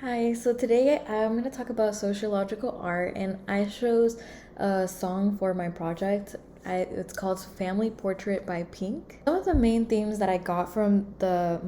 Hi, so today I'm going to talk about sociological art, and I chose a song for my project. It's called Family Portrait by Pink. Some of the main themes that I got from the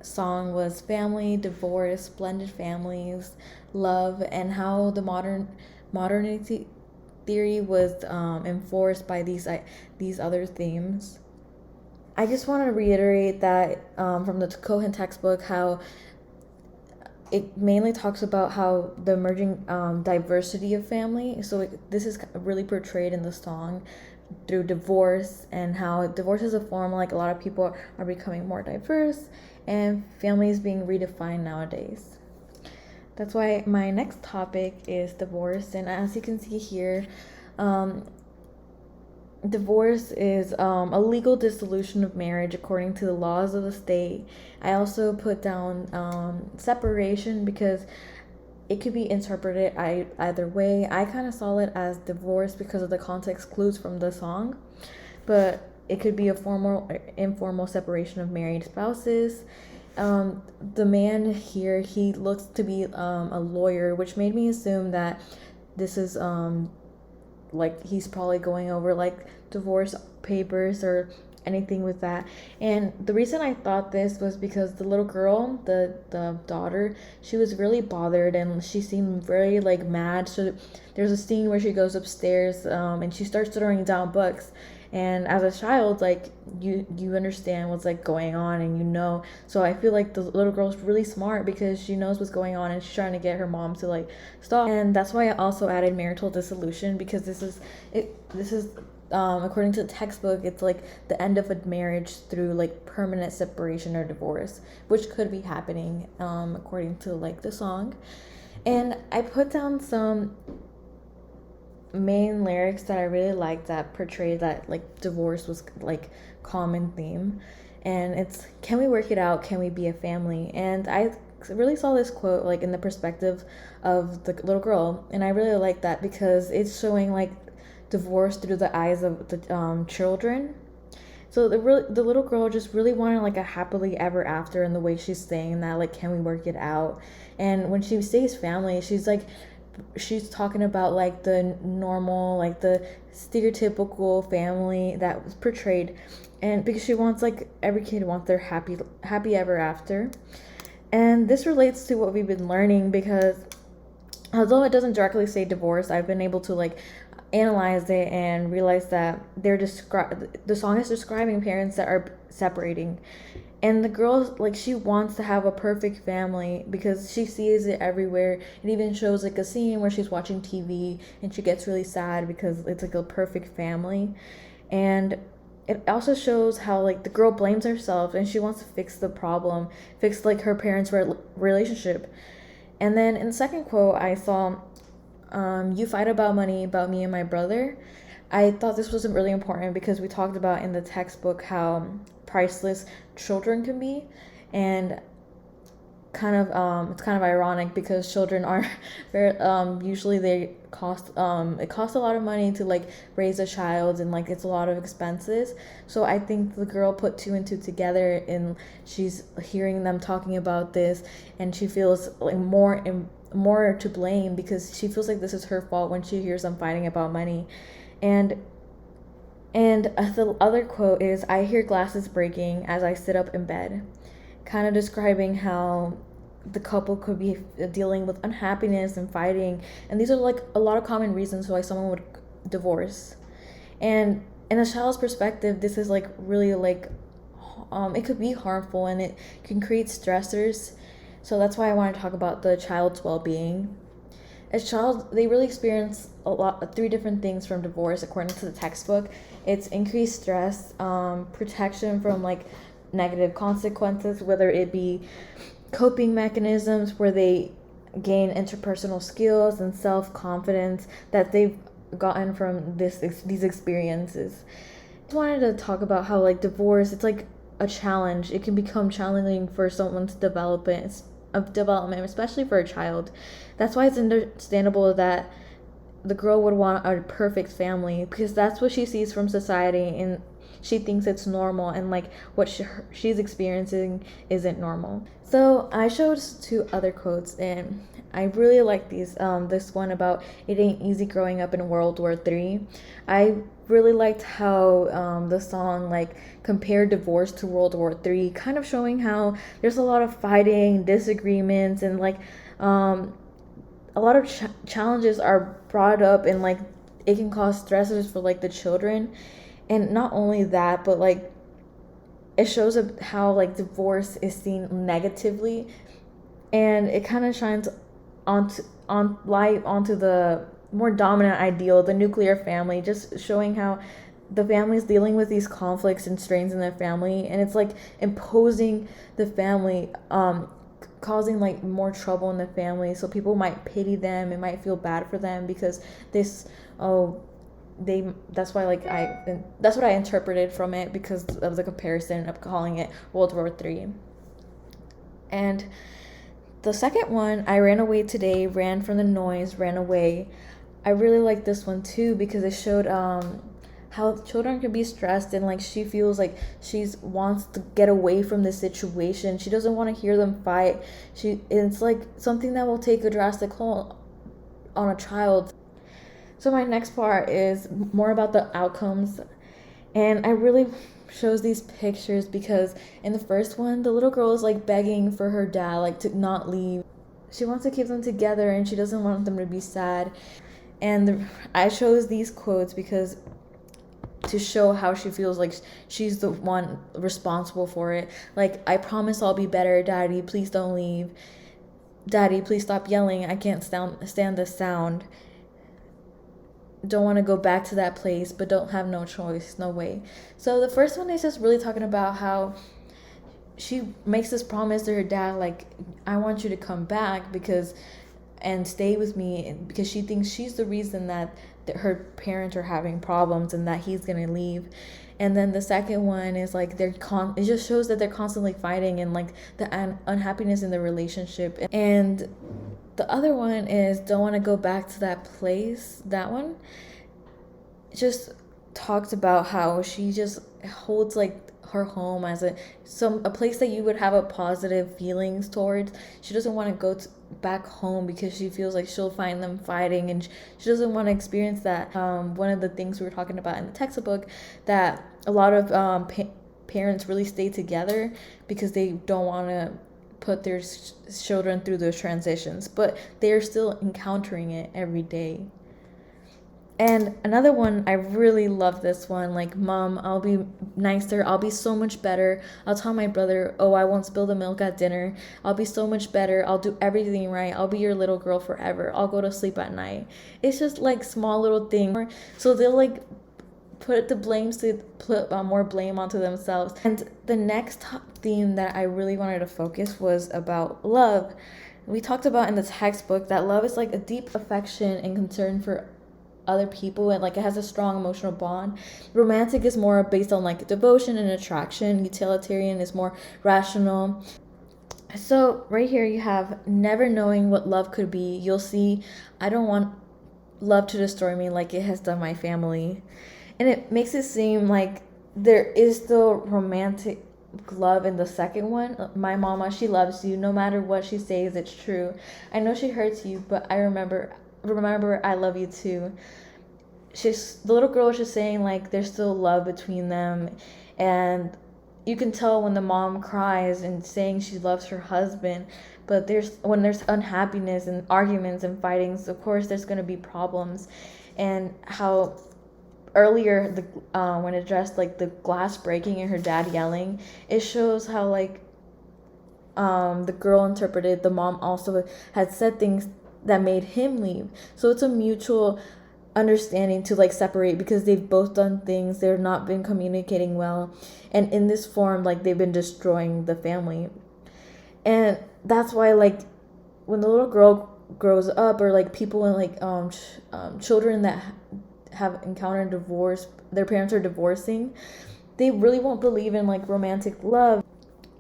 song was family, divorce, blended families, love, and how the modernity theory was enforced by these other themes. I just want to reiterate that from the Cohen textbook, how it mainly talks about how the emerging diversity of family. So this is really portrayed in the song through divorce, and how divorce is a form, like a lot of people are becoming more diverse and family is being redefined nowadays. That's why my next topic is divorce. And as you can see here, um, divorce is a legal dissolution of marriage according to the laws of the state. I also put down separation because it could be interpreted either way. I kind of saw it as divorce because of the context clues from the song, but it could be a formal or informal separation of married spouses. The man here, he looks to be a lawyer, which made me assume that this is like he's probably going over like divorce papers or anything with that. And the reason I thought this was because the little girl, the daughter, she was really bothered and she seemed very like mad. So there's a scene where she goes upstairs and she starts throwing down books. And as a child, like you understand what's like going on, and so I feel like the little girl's really smart because she knows what's going on and she's trying to get her mom to like stop. And that's why I also added marital dissolution, because this is according to the textbook, it's like the end of a marriage through like permanent separation or divorce, which could be happening according to like the song. And I put down some main lyrics that I really liked that portrayed that like divorce was like common theme. And it's, can we work it out, can we be a family? And I really saw this quote like in the perspective of the little girl, and I really like that because it's showing like divorce through the eyes of the children. So the little girl just really wanted like a happily ever after, in the way she's saying that, like, can we work it out? And when she says family, she's talking about like the normal, like the stereotypical family that was portrayed. And because she wants, like, every kid wants their happy ever after. And this relates to what we've been learning, because although it doesn't directly say divorce, I've been able to like analyze it and realize that the song is describing parents that are separating. And the girl, like, she wants to have a perfect family because she sees it everywhere. It even shows like a scene where she's watching TV and she gets really sad because it's like a perfect family. And it also shows how like the girl blames herself and she wants to fix the problem, fix like her parents' relationship. And then in the second quote, I saw, you fight about money, about me and my brother. I thought this was really important because we talked about in the textbook how priceless children can be. And it's kind of ironic because children are very usually they cost it costs a lot of money to like raise a child, and like it's a lot of expenses. So I think the girl put two and two together, and she's hearing them talking about this, and she feels like more to blame because she feels like this is her fault when she hears them fighting about money. And the other quote is, I hear glasses breaking as I sit up in bed, kind of describing how the couple could be dealing with unhappiness and fighting. And these are like a lot of common reasons why someone would divorce. And in a child's perspective, this is like really like, it could be harmful and it can create stressors. So that's why I want to talk about the child's well-being. As child, they really experience three different things from divorce according to the textbook. It's increased stress, protection from like negative consequences, whether it be coping mechanisms where they gain interpersonal skills and self-confidence that they've gotten from these experiences. I just wanted to talk about how like divorce, it's like a challenge. It can become challenging for someone's development, especially for a child. That's why it's understandable that the girl would want a perfect family, because that's what she sees from society, and she thinks it's normal, and like what she's experiencing isn't normal. So I showed 2 other quotes, and I really like these. This one about it ain't easy growing up in World War III. I really liked how the song like compared divorce to World War III, kind of showing how there's a lot of fighting, disagreements, and like a lot of challenges are brought up, and like it can cause stressors for like the children. And not only that, but like it shows up how like divorce is seen negatively, and it kind of shines on light onto the more dominant ideal, the nuclear family, just showing how the family is dealing with these conflicts and strains in their family, and it's like imposing the family, causing like more trouble in the family, so people might pity them and might feel bad for them because this that's why like that's what I interpreted from it, because of the comparison of calling it World War III. And the second one, I ran away today, ran from the noise, ran away. I really like this one too, because it showed how children can be stressed, and like she feels like she wants to get away from this situation. She doesn't want to hear them fight. It's like something that will take a drastic toll on a child. So my next part is more about the outcomes, and I really shows these pictures because in the first one, the little girl is like begging for her dad like to not leave. She wants to keep them together, and she doesn't want them to be sad. And I chose these quotes because to show how she feels like she's the one responsible for it. Like, I promise I'll be better, Daddy, please don't leave. Daddy, please stop yelling, I can't stand the sound. Don't want to go back to that place, but don't have no choice, no way. So the first one is just really talking about how she makes this promise to her dad, like, I want you to come back and stay with me, because she thinks she's the reason that her parents are having problems and that he's gonna leave. And then the second one is like it just shows that they're constantly fighting, and like the unhappiness in the relationship. And the other one is don't want to go back to that place. That one just talks about how she just holds like her home as a place that you would have a positive feelings towards. She doesn't want to go back home because she feels like she'll find them fighting, and she doesn't want to experience that. One of the things we were talking about in the textbook, that a lot of parents really stay together because they don't want to put their children through those transitions, but they're still encountering it every day. And another one, I really love this one, like, Mom, I'll be nicer, I'll be so much better, I'll tell my brother, oh, I won't spill the milk at dinner, I'll be so much better, I'll do everything right, I'll be your little girl forever, I'll go to sleep at night. It's just like small little things, so they'll like put more blame onto themselves. And the next theme that I really wanted to focus was about love. We talked about in the textbook that love is like a deep affection and concern for other people, and like it has a strong emotional bond. Romantic is more based on like devotion and attraction. Utilitarian is more rational. So right here you have never knowing what love could be. You'll see, I don't want love to destroy me like it has done my family. And it makes it seem like there is still romantic love in the second one. My mama, she loves you no matter what she says, it's true. I know she hurts you, but I remember I love you too. The little girl is just saying like there's still love between them, and you can tell when the mom cries and saying she loves her husband. But when there's unhappiness and arguments and fightings, of course there's going to be problems. And how earlier when it addressed like the glass breaking and her dad yelling, it shows how like the girl interpreted the mom also had said things that made him leave. So it's a mutual understanding to like separate, because they've both done things, they've not been communicating well, and in this form like they've been destroying the family. And that's why like when the little girl grows up, or like people in like children that have encountered divorce, their parents are divorcing, they really won't believe in like romantic love.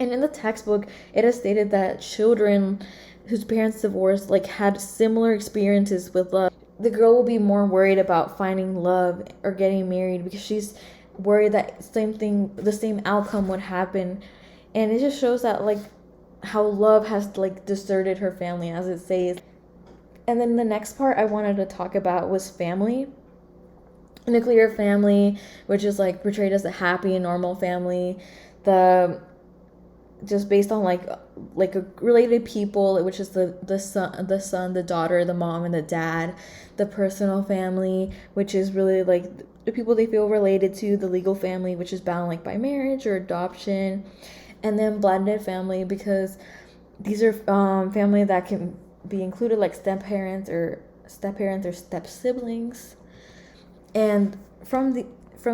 And in the textbook it is stated that children whose parents divorced like had similar experiences with love. The girl will be more worried about finding love or getting married because she's worried that the same outcome would happen. And it just shows that like how love has like deserted her family, as it says. And then the next part I wanted to talk about was family. Nuclear family, which is like portrayed as a happy and normal family. The just based on like a related people, which is the son, the daughter, the mom, and the dad. The personal family, which is really like the people they feel related to. The legal family, which is bound like by marriage or adoption. And then blended family, because these are family that can be included, like step siblings. And from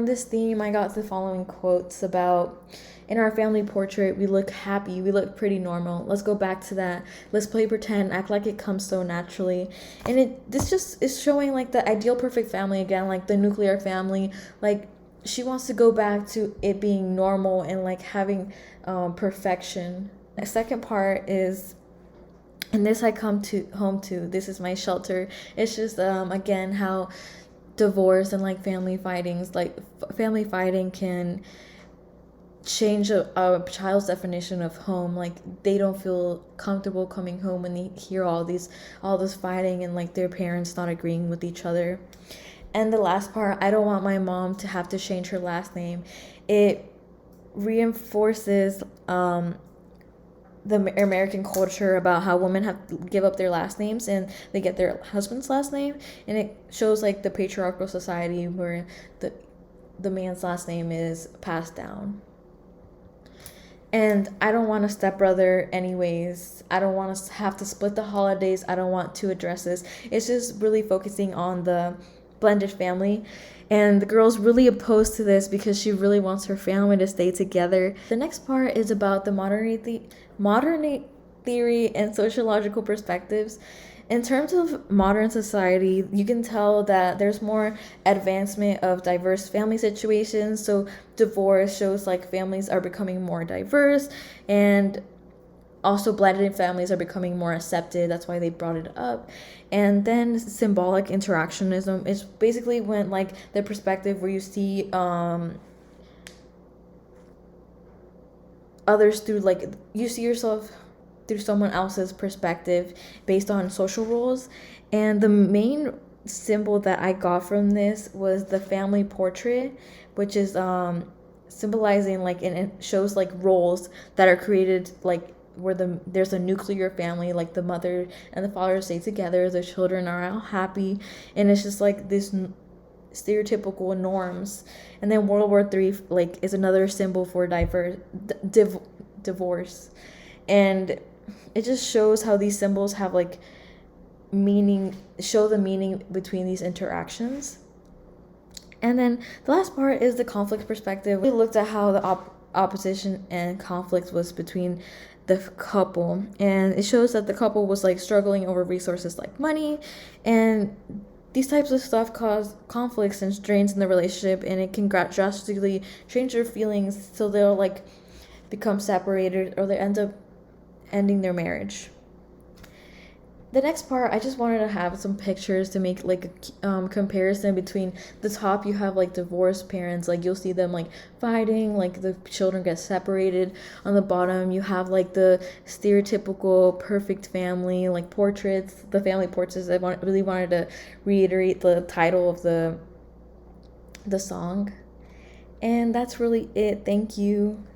this theme, I got the following quotes about: in our family portrait, we look happy, we look pretty normal. Let's go back to that. Let's play pretend, act like it comes so naturally. And this just is showing like the ideal perfect family again, like the nuclear family. Like she wants to go back to it being normal and like having perfection. The second part is, and this I come to home to, this is my shelter. It's just again how divorce and like family family fighting can change a child's definition of home. Like they don't feel comfortable coming home when they hear all this fighting and like their parents not agreeing with each other. And the last part, I don't want my mom to have to change her last name. It reinforces the American culture about how women have to give up their last names and they get their husband's last name. And it shows like the patriarchal society where the man's last name is passed down. And I don't want a stepbrother anyways. I don't want to have to split the holidays. I don't want two addresses. It's just really focusing on the blended family. And the girl's really opposed to this because she really wants her family to stay together. The next part is about the modern theory and sociological perspectives. In terms of modern society, you can tell that there's more advancement of diverse family situations. So divorce shows like families are becoming more diverse, and also blended families are becoming more accepted. That's why they brought it up. And then symbolic interactionism is basically when like the perspective where you see others through, like you see yourself through someone else's perspective based on social roles. And the main symbol that I got from this was the family portrait, which is symbolizing like, and it shows like roles that are created, like where there's a nuclear family, like the mother and the father stay together, the children are all happy, and it's just like this stereotypical norms. And then World War III like is another symbol for divorce. And it just shows how these symbols have like meaning, show the meaning between these interactions. And then the last part is the conflict perspective. We looked at how the opposition and conflict was between the couple, and it shows that the couple was like struggling over resources like money, and these types of stuff cause conflicts and strains in the relationship, and it can drastically change their feelings till they'll like become separated or they end up ending their marriage. The next part, I just wanted to have some pictures to make like a comparison between the top. You have like divorced parents, like you'll see them like fighting, like the children get separated. On the bottom, you have like the stereotypical perfect family, like portraits, the family portraits. I really wanted to reiterate the title of the song. And that's really it. Thank you.